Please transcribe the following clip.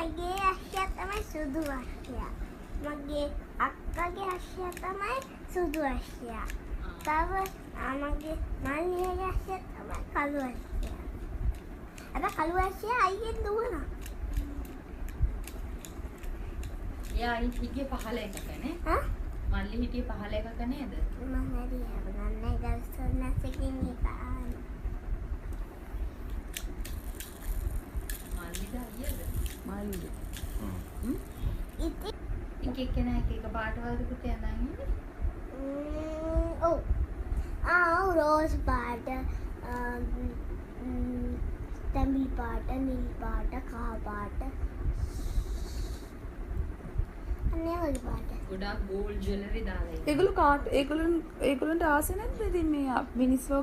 මගේ අශ්ෂයා තමයි සුදු අශ්ෂයා. මගේ අක්කගේ අශ්ෂයා තමයි සුදු අශ්ෂයා. තව මගේ මල්ලියගේ අශ්ෂයා තමයි කළු අශ්ෂයා. අර කළු අශ්ෂයා අයියෙන් දුවනවා. එයා හිටියේ 15 එකකනේ. හා? මල්ලි හිටියේ 15 එකක නේද? මම හරියවන්නේ ගල්සොන්නසකින් ඉපාන. මල්ලිද අයියද? මල්ලි. ඉතින් එක කෙනා එක පාට වලට යනවා ඉන්නේ. ඔව්. රෝස් පාට, තමිල් පාට, නිල් පාට, කහ පාට. අනේ වගේ පාට. ගොඩාක් ගෝල්ඩ් ජුවෙලරි දාලා ඉන්නේ. ඒගොල්ලන්ට ආස නැද්ද ඉතින් මේ මිනිස්සු